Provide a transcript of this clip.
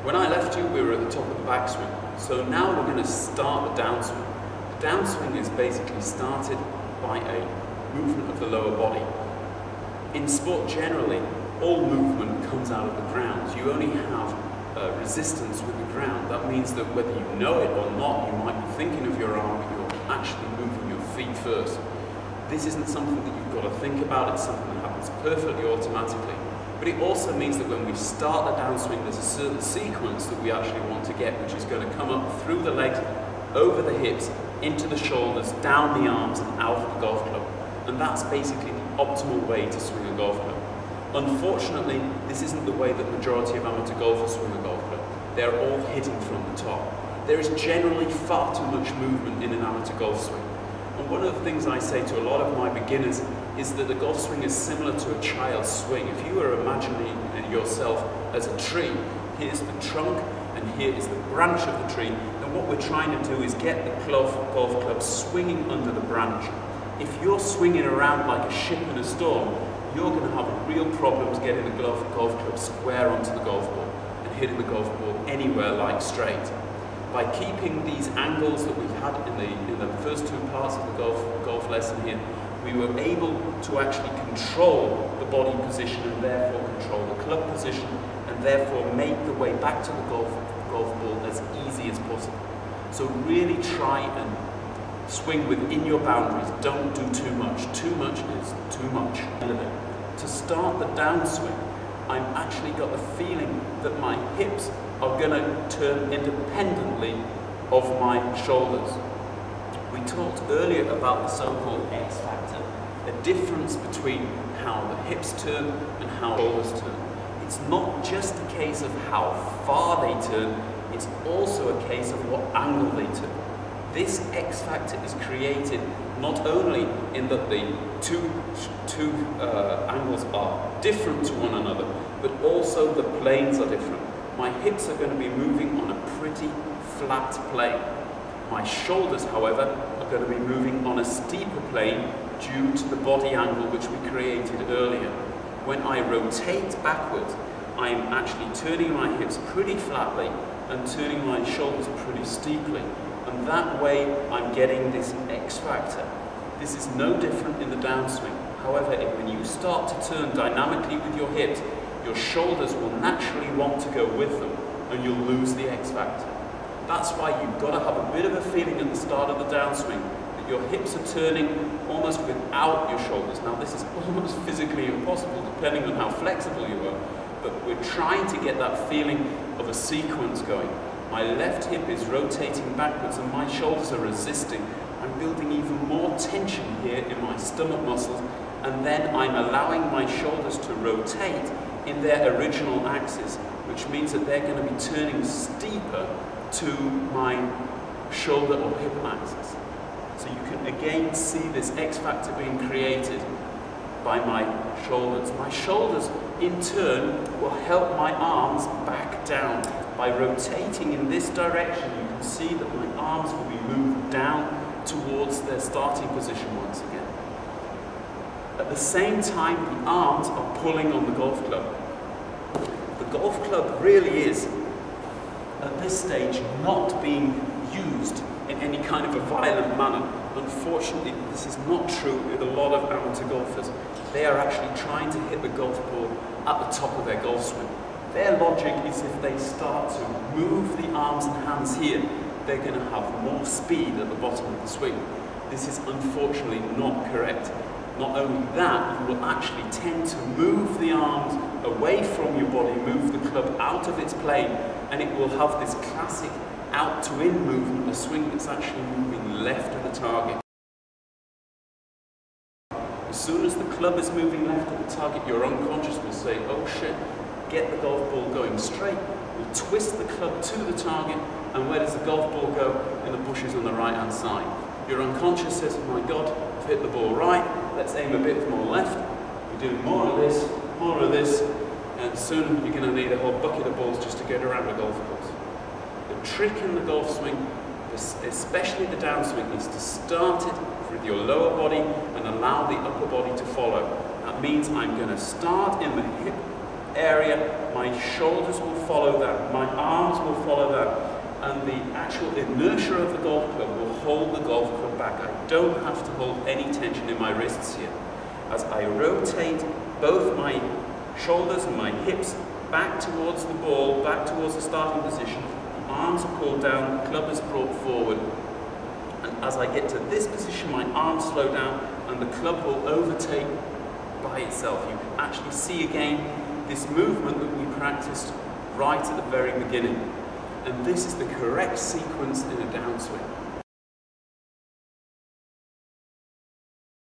When I left you, we were at the top of the backswing. So now we're going to start the downswing. The downswing is basically started by a movement of the lower body. In sport generally, all movement comes out of the ground. You only have resistance with the ground. That means that whether you know it or not, you might be thinking of your arm, but you're actually moving your feet first. This isn't something that you've got to think about, it's something that happens perfectly automatically. But it also means that when we start the downswing, there's a certain sequence that we actually want to get, which is going to come up through the legs, over the hips, into the shoulders, down the arms and out of the golf club. And that's basically the optimal way to swing a golf club. Unfortunately, this isn't the way that the majority of amateur golfers swing a golf club. They're all hitting from the top. There is generally far too much movement in an amateur golf swing. And one of the things I say to a lot of my beginners is that the golf swing is similar to a child's swing. If you were imagining yourself as a tree, here's the trunk and here is the branch of the tree, then what we're trying to do is get the golf club swinging under the branch. If you're swinging around like a ship in a storm, you're going to have real problems getting the golf club square onto the golf ball and hitting the golf ball anywhere like straight. By keeping these angles that we had in the first two parts of the golf lesson here, we were able to actually control the body position and therefore control the club position and therefore make the way back to the golf ball as easy as possible. So really try and swing within your boundaries. Don't do too much. Too much is too much. To start the downswing, I've actually got the feeling that my hips are going to turn independently of my shoulders. We talked earlier about the so-called X factor, a difference between how the hips turn and how shoulders turn. It's not just a case of how far they turn, it's also a case of what angle they turn. This X factor is created not only in that the two angles are different to one another, but also the planes are different. My hips are going to be moving on a pretty flat plane. My shoulders, however, are going to be moving on a steeper plane due to the body angle which we created earlier. When I rotate backwards, I'm actually turning my hips pretty flatly and turning my shoulders pretty steeply. And that way I'm getting this X factor. This is no different in the downswing. However, when you start to turn dynamically with your hips, your shoulders will naturally want to go with them and you'll lose the X factor. That's why you've got to have a bit of a feeling at the start of the downswing that your hips are turning almost without your shoulders. Now this is almost physically impossible depending on how flexible you are, but we're trying to get that feeling of a sequence going. My left hip is rotating backwards and my shoulders are resisting. I'm building even more tension here in my stomach muscles, and then I'm allowing my shoulders to rotate in their original axis, which means that they're going to be turning steeper to my shoulder or hip axis. So you can again see this X factor being created by my shoulders. My shoulders in turn will help my arms back down. By rotating in this direction, you can see that my arms will be moved down towards their starting position once again. At the same time, the arms are pulling on the golf club. The golf club really is, at this stage, not being used in any kind of a violent manner. Unfortunately, this is not true with a lot of amateur golfers. They are actually trying to hit the golf ball at the top of their golf swing. Their logic is if they start to move the arms and hands here, they're going to have more speed at the bottom of the swing. This is unfortunately not correct. Not only that, you will actually tend to move the arms away from your body, move the club out of its plane, and it will have this classic out to in movement, a swing that's actually moving left of the target. As soon as the club is moving left of the target, your unconscious will say, oh shit, get the golf ball going straight. We'll twist the club to the target, and where does the golf ball go? In the bushes on the right hand side. Your unconscious says, oh my god, I've hit the ball right, let's aim a bit more left. You're doing more of this, and soon you're going to need a whole bucket of balls just to get around the golf course. The trick in the golf swing, especially the downswing, is to start it with your lower body and allow the upper body to follow. That means I'm going to start in the hip area, my shoulders will follow that, my arms will follow that, and the actual inertia of the golf club will hold the golf club back. I don't have to hold any tension in my wrists here. As I rotate both my shoulders and my hips back towards the ball, back towards the starting position, arms are pulled down, club is brought forward. And as I get to this position, my arms slow down and the club will overtake by itself. You can actually see again this movement that we practiced right at the very beginning. And this is the correct sequence in a downswing.